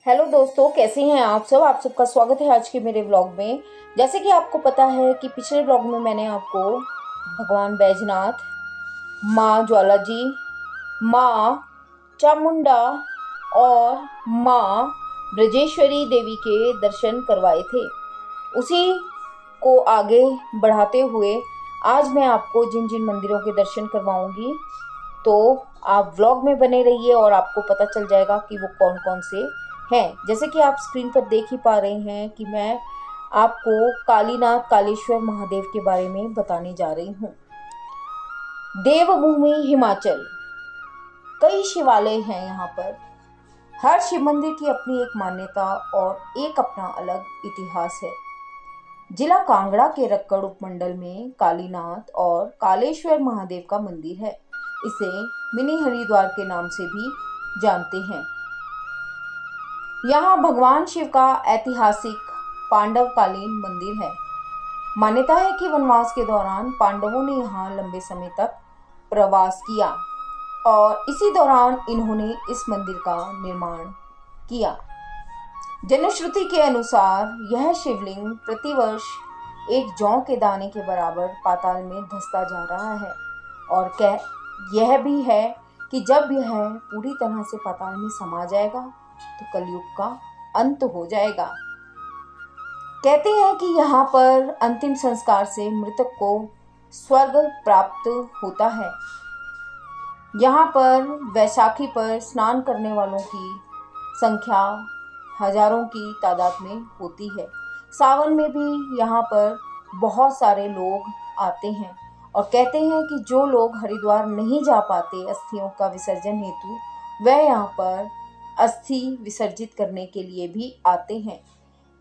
Hello दोस्तों, कैसे हैं आप सब। आप सबका स्वागत है आज के मेरे व्लॉग में। जैसे कि आपको पता है कि पिछले व्लॉग में मैंने आपको भगवान बैजनाथ, माँ ज्वाला जी, माँ चामुंडा और माँ ब्रजेश्वरी देवी के दर्शन करवाए थे। उसी को आगे बढ़ाते हुए आज मैं आपको जिन जिन मंदिरों के दर्शन करवाऊंगी, तो आप व्लॉग में बने रहिए और आपको पता चल जाएगा कि वो कौन कौन से हैं। जैसे कि आप स्क्रीन पर देख ही पा रहे हैं कि मैं आपको कालीनाथ कालेश्वर महादेव के बारे में बताने जा रही हूँ। देवभूमि हिमाचल, कई शिवालय हैं यहाँ पर। हर शिव मंदिर की अपनी एक मान्यता और एक अपना अलग इतिहास है। जिला कांगड़ा के रक्कड़ उपमंडल में कालीनाथ और कालेश्वर महादेव का मंदिर है। इसे मिनी हरिद्वार के नाम से भी जानते हैं। यहाँ भगवान शिव का ऐतिहासिक पांडवकालीन मंदिर है। मान्यता है कि वनवास के दौरान पांडवों ने यहाँ लंबे समय तक प्रवास किया और इसी दौरान इन्होंने इस मंदिर का निर्माण किया। जनश्रुति के अनुसार यह शिवलिंग प्रतिवर्ष एक जौ के दाने के बराबर पाताल में धंसता जा रहा है और यह भी है कि जब यह पूरी तरह से पाताल में समा जाएगा तो कलयुग का अंत हो जाएगा। कहते हैं कि यहाँ पर अंतिम संस्कार से मृतक को स्वर्ग प्राप्त होता है। यहाँ पर वैशाखी पर स्नान करने वालों की संख्या हजारों की तादाद में होती है। सावन में भी यहाँ पर बहुत सारे लोग आते हैं और कहते हैं कि जो लोग हरिद्वार नहीं जा पाते अस्थियों का विसर्जन हेतु, वह यहाँ पर अस्थि विसर्जित करने के लिए भी आते हैं।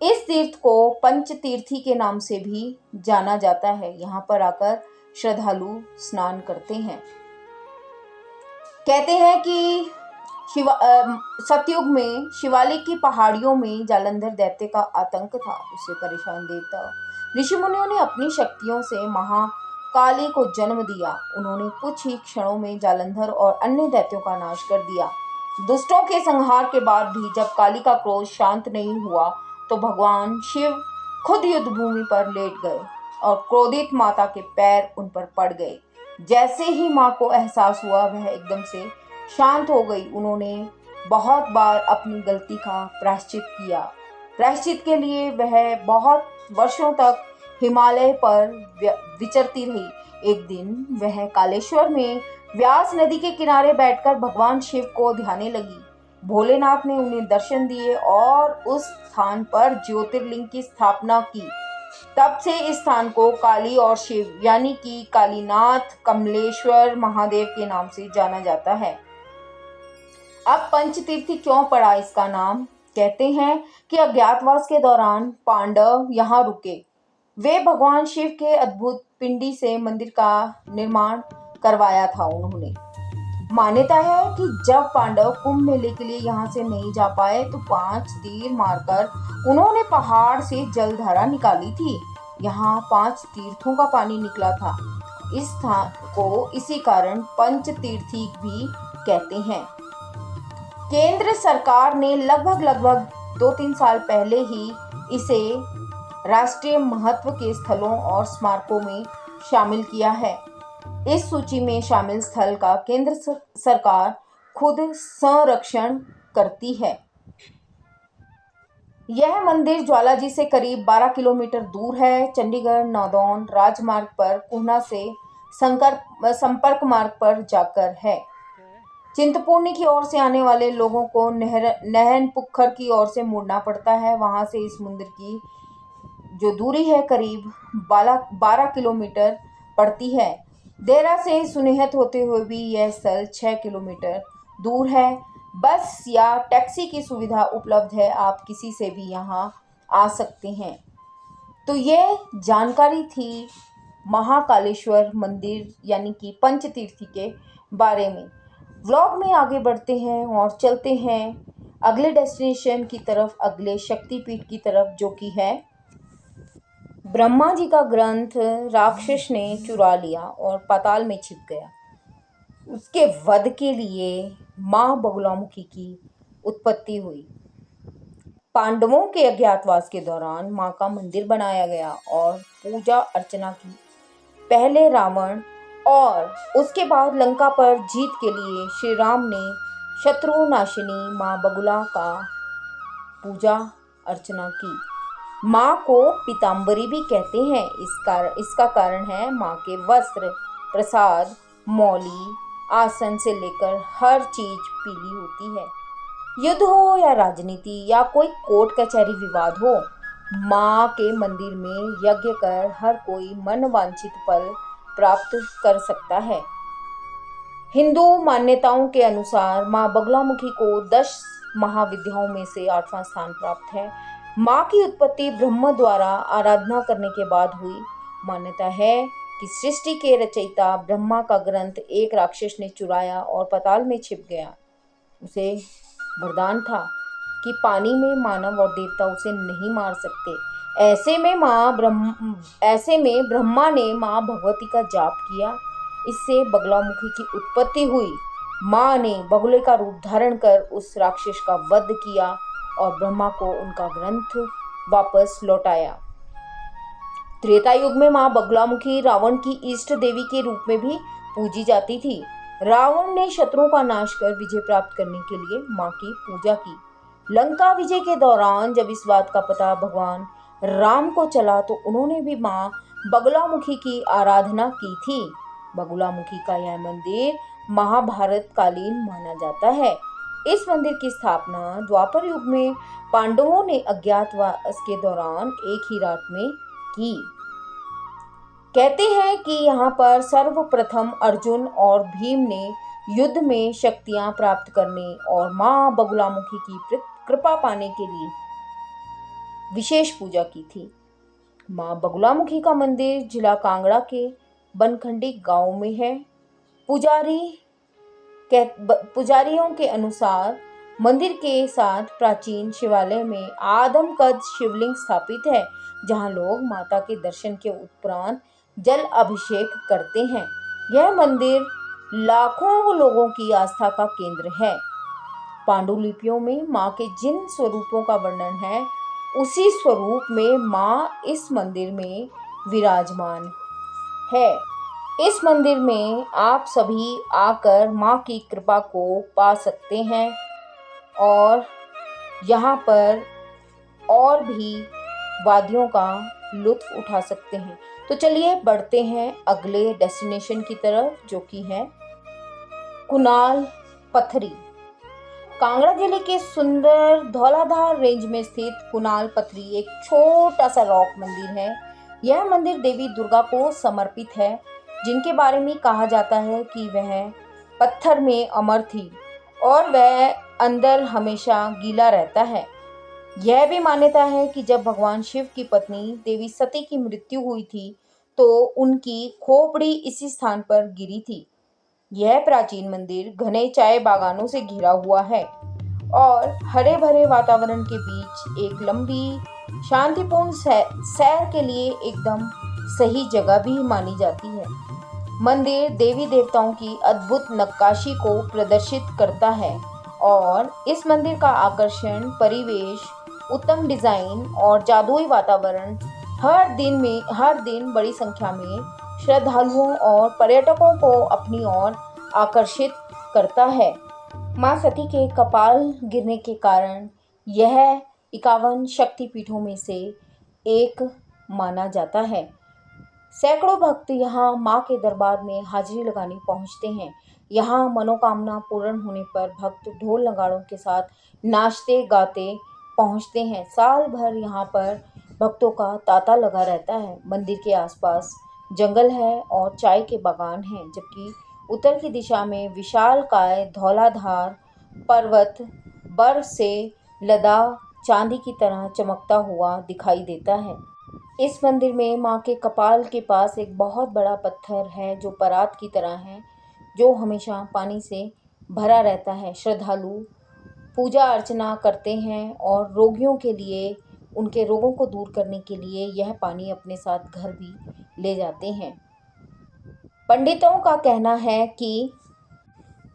इस तीर्थ को पंचतीर्थी के नाम से भी जाना जाता है। यहाँ पर आकर श्रद्धालु स्नान करते हैं। कहते हैं कि सतयुग में शिवालिक की पहाड़ियों में जालंधर दैत्य का आतंक था। उससे परेशान देवता ऋषि मुनियों ने अपनी शक्तियों से महाकाली को जन्म दिया। उन्होंने कुछ ही क्षणों में जालंधर और अन्य दैत्यों का नाश कर दिया। दुष्टों के संहार के बाद भी जब काली का क्रोध शांत नहीं हुआ तो भगवान शिव खुद युद्ध भूमि पर लेट गए और क्रोधित माता के पैर उन पर पड़ गए। जैसे ही माँ को एहसास हुआ, वह एकदम से शांत हो गई। उन्होंने बहुत बार अपनी गलती का प्रायश्चित किया। प्रायश्चित के लिए वह बहुत वर्षों तक हिमालय पर विचरती रही। एक दिन वह कालेश्वर में व्यास नदी के किनारे बैठकर भगवान शिव को ध्याने लगी। भोलेनाथ ने उन्हें दर्शन दिए और उस स्थान पर ज्योतिर्लिंग की स्थापना की। तब से इस स्थान को काली और शिव यानी कि कालीनाथ कमलेश्वर महादेव के नाम से जाना जाता है। अब पंचतीर्थी क्यों पड़ा इसका नाम? कहते हैं कि अज्ञातवास के दौरान पांडव यहाँ रुके। वे भगवान शिव के अद्भुत पिंडी से मंदिर का निर्माण करवाया था उन्होंने। मान्यता है कि जब पांडव कुंभ मेले के लिए यहाँ से नहीं जा पाए तो 5 तीर मारकर उन्होंने पहाड़ से जलधारा निकाली थी। यहाँ 5 तीर्थों का पानी निकला था। इस स्थान को इसी कारण पंचतीर्थी भी कहते हैं। केंद्र सरकार ने लगभग 2-3 साल पहले ही इसे राष्ट्रीय महत्व के स्थलों और स्मारकों में शामिल किया है। इस सूची में शामिल स्थल का केंद्र सरकार खुद संरक्षण करती है। यह मंदिर ज्वाला जी से करीब 12 किलोमीटर दूर है। चंडीगढ़ नादौन राजमार्ग पर कोहना से संपर्क मार्ग पर जाकर है। चिंतपूर्णी की ओर से आने वाले लोगों को नहन पुखर की ओर से मुड़ना पड़ता है। वहां से इस मंदिर की जो दूरी है करीब 12 किलोमीटर पड़ती है। देरा से सुनेहत होते हुए भी यह स्थल 6 किलोमीटर दूर है। बस या टैक्सी की सुविधा उपलब्ध है। आप किसी से भी यहाँ आ सकते हैं। तो ये जानकारी थी महाकालेश्वर मंदिर यानी कि पंचतीर्थी के बारे में। व्लॉग में आगे बढ़ते हैं और चलते हैं अगले डेस्टिनेशन की तरफ, अगले शक्तिपीठ की तरफ, जो कि है ब्रह्मा जी का ग्रंथ राक्षस ने चुरा लिया और पाताल में छिप गया। उसके वध के लिए माँ बगुलामुखी की उत्पत्ति हुई। पांडवों के अज्ञातवास के दौरान मां का मंदिर बनाया गया और पूजा अर्चना की। पहले रावण और उसके बाद लंका पर जीत के लिए श्री राम ने शत्रुनाशिनी मां बगुला का पूजा अर्चना की। माँ को पीताम्बरी भी कहते हैं। इसका कारण है माँ के वस्त्र, प्रसाद, मौली, आसन से लेकर हर चीज पीली होती है। युद्ध हो या राजनीति या कोई कोर्ट कचहरी विवाद हो, माँ के मंदिर में यज्ञ कर हर कोई मनवांछित फल प्राप्त कर सकता है। हिंदू मान्यताओं के अनुसार माँ बगलामुखी को 10 महाविद्याओं में से 8वां स्थान प्राप्त है। माँ की उत्पत्ति ब्रह्मा द्वारा आराधना करने के बाद हुई। मान्यता है कि सृष्टि के रचयिता ब्रह्मा का ग्रंथ एक राक्षस ने चुराया और पाताल में छिप गया। उसे वरदान था कि पानी में मानव और देवता उसे नहीं मार सकते। ऐसे में ब्रह्मा ने माँ भगवती का जाप किया। इससे बगलामुखी की उत्पत्ति हुई। माँ ने बगुले का रूप धारण कर उस राक्षस का वध किया और ब्रह्मा को उनका ग्रंथ वापस लौटाया। त्रेता युग में माँ बगलामुखी रावण की इष्ट देवी के रूप में भी पूजी जाती थी। रावण ने शत्रुओं का नाश कर विजय प्राप्त करने के लिए माँ की पूजा की। लंका विजय के दौरान जब इस बात का पता भगवान राम को चला तो उन्होंने भी माँ बगलामुखी की आराधना की थी। बगलामुखी का यह मंदिर महाभारत कालीन माना जाता है। इस मंदिर की स्थापना द्वापर युग में पांडवों ने अज्ञातवास के दौरान एक ही रात में की। कहते हैं कि यहाँ पर सर्वप्रथम अर्जुन और भीम ने युद्ध में शक्तियां प्राप्त करने और मां बगलामुखी की कृपा पाने के लिए विशेष पूजा की थी। मां बगलामुखी का मंदिर जिला कांगड़ा के बनखंडी गांव में है। पुजारियों के अनुसार मंदिर के साथ प्राचीन शिवालय में आदमकद शिवलिंग स्थापित है, जहां लोग माता के दर्शन के उपरांत जल अभिषेक करते हैं। यह मंदिर लाखों लोगों की आस्था का केंद्र है। पांडुलिपियों में मां के जिन स्वरूपों का वर्णन है, उसी स्वरूप में मां इस मंदिर में विराजमान है। इस मंदिर में आप सभी आकर मां की कृपा को पा सकते हैं और यहाँ पर और भी वादियों का लुत्फ उठा सकते हैं। तो चलिए बढ़ते हैं अगले डेस्टिनेशन की तरफ, जो कि है कुणाल पत्थरी। कांगड़ा जिले के सुंदर धौलाधार रेंज में स्थित कुणाल पत्थरी एक छोटा सा रॉक मंदिर है। यह मंदिर देवी दुर्गा को समर्पित है, जिनके बारे में कहा जाता है कि वह पत्थर में अमर थी और वह अंदर हमेशा गीला रहता है। यह भी मान्यता है कि जब भगवान शिव की पत्नी देवी सती की मृत्यु हुई थी तो उनकी खोपड़ी इसी स्थान पर गिरी थी। यह प्राचीन मंदिर घने चाय बागानों से घिरा हुआ है और हरे भरे वातावरण के बीच एक लंबी शांतिपूर्ण सैर के लिए एकदम सही जगह भी मानी जाती है। मंदिर देवी देवताओं की अद्भुत नक्काशी को प्रदर्शित करता है और इस मंदिर का आकर्षण, परिवेश, उत्तम डिजाइन और जादुई वातावरण हर दिन बड़ी संख्या में श्रद्धालुओं और पर्यटकों को अपनी ओर आकर्षित करता है। मां सती के कपाल गिरने के कारण यह 51 शक्तिपीठों में से एक माना जाता है। सैकड़ों भक्त यहाँ मां के दरबार में हाजिरी लगाने पहुँचते हैं। यहाँ मनोकामना पूर्ण होने पर भक्त ढोल नगाड़ों के साथ नाचते गाते पहुँचते हैं। साल भर यहाँ पर भक्तों का तांता लगा रहता है। मंदिर के आसपास जंगल है और चाय के बागान हैं, जबकि उत्तर की दिशा में विशालकाय धौलाधार पर्वत बर्फ से लदा चांदी की तरह चमकता हुआ दिखाई देता है। इस मंदिर में मां के कपाल के पास एक बहुत बड़ा पत्थर है जो परात की तरह है, जो हमेशा पानी से भरा रहता है। श्रद्धालु पूजा अर्चना करते हैं और रोगियों के लिए, उनके रोगों को दूर करने के लिए यह पानी अपने साथ घर भी ले जाते हैं। पंडितों का कहना है कि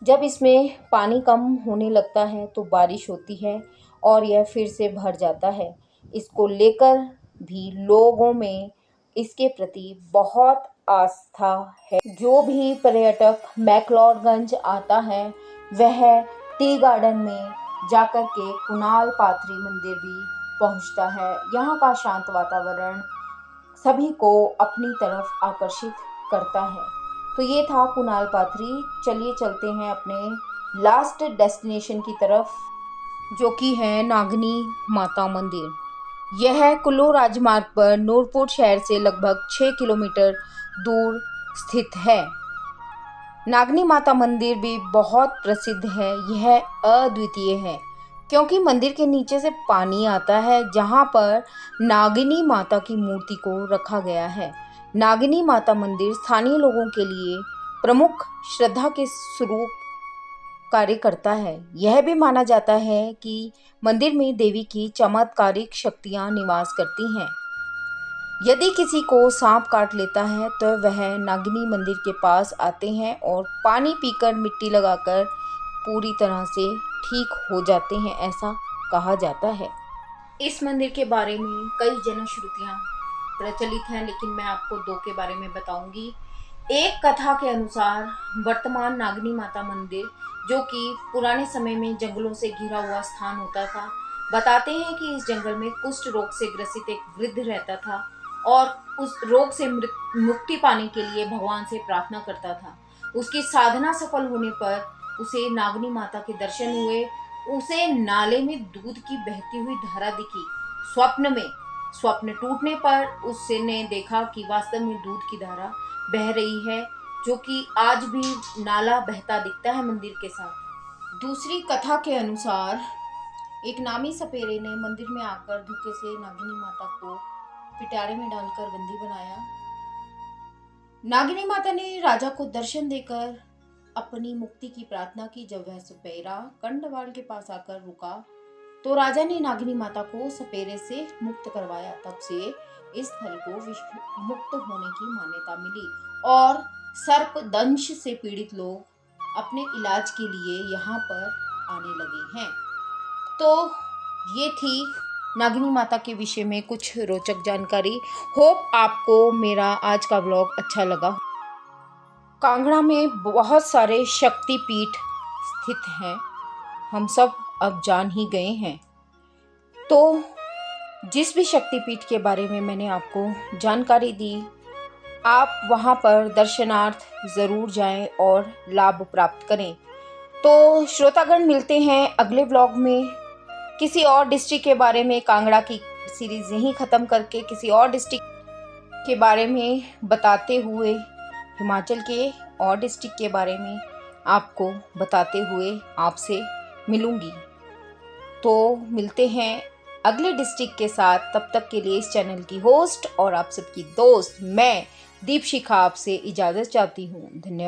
जब इसमें पानी कम होने लगता है तो बारिश होती है और यह फिर से भर जाता है। इसको लेकर भी लोगों में इसके प्रति बहुत आस्था है। जो भी पर्यटक मैक्लोडगंज आता है वह टी गार्डन में जाकर के कुणाल पाथरी मंदिर भी पहुंचता है। यहाँ का शांत वातावरण सभी को अपनी तरफ आकर्षित करता है। तो ये था कुणाल पाथरी। चलिए चलते हैं अपने लास्ट डेस्टिनेशन की तरफ, जो कि है नागनी माता मंदिर। यह कुल्लू राजमार्ग पर नूरपुर शहर से लगभग 6 किलोमीटर दूर स्थित है। नागनी माता मंदिर भी बहुत प्रसिद्ध है। यह अद्वितीय है क्योंकि मंदिर के नीचे से पानी आता है, जहां पर नागिनी माता की मूर्ति को रखा गया है। नागिनी माता मंदिर स्थानीय लोगों के लिए प्रमुख श्रद्धा के स्वरूप कार्य करता है। यह भी माना जाता है कि मंदिर में देवी की चमत्कारिक शक्तियां निवास करती हैं। यदि किसी को सांप काट लेता है तो वह नागिनी मंदिर के पास आते हैं और पानी पीकर मिट्टी लगाकर पूरी तरह से ठीक हो जाते हैं, ऐसा कहा जाता है। इस मंदिर के बारे में कई जनश्रुतियाँ प्रचलित हैं, लेकिन मैं आपको 2 के बारे में बताऊंगी। एक कथा के अनुसार वर्तमान नागनी माता मंदिर, जो कि पुराने समय में जंगलों से घिरा हुआ स्थान होता था, बताते हैं कि इस जंगल में कुष्ठ रोग से ग्रसित एक वृद्ध रहता था और उस रोग से मुक्ति पाने के लिए भगवान से प्रार्थना करता था। उसकी साधना सफल होने पर उसे नागनी माता के दर्शन हुए। उसे नाले में दूध की बहती हुई धारा दिखी स्वप्न में। स्वप्न टूटने पर उसने देखा कि वास्तव में दूध की धारा बह रही है, जो कि आज भी नाला बहता दिखता है मंदिर के साथ। दूसरी कथा के अनुसार एक नामी सपेरे ने मंदिर में आकर धोखे से नागिनी माता को पिटारे में डालकर बंदी बनाया। नागिनी माता ने राजा को दर्शन देकर अपनी मुक्ति की प्रार्थना की। जब वह सपेरा कंडवाल के पास आकर रुका तो राजा ने नागिनी माता को सपेरे से मुक्त करवाया। तब से इस स्थल को विश्व मुक्त होने की मान्यता मिली और सर्प दंश से पीड़ित लोग अपने इलाज के लिए यहाँ पर आने लगे हैं। तो ये थी नागिनी माता के विषय में कुछ रोचक जानकारी। होप आपको मेरा आज का व्लॉग अच्छा लगा। कांगड़ा में बहुत सारे शक्तिपीठ स्थित हैं, हम सब अब जान ही गए हैं। तो जिस भी शक्तिपीठ के बारे में मैंने आपको जानकारी दी, आप वहां पर दर्शनार्थ ज़रूर जाएं और लाभ प्राप्त करें। तो श्रोतागण, मिलते हैं अगले व्लॉग में किसी और डिस्ट्रिक्ट के बारे में। कांगड़ा की सीरीज़ यहीं ख़त्म करके किसी और डिस्ट्रिक्ट के बारे में बताते हुए, हिमाचल के और डिस्ट्रिक्ट के बारे में आपको बताते हुए आपसे मिलूंगी। तो मिलते हैं अगले डिस्ट्रिक्ट के साथ। तब तक के लिए इस चैनल की होस्ट और आप सबकी दोस्त मैं दीपशिखा आपसे इजाज़त चाहती हूँ। धन्यवाद।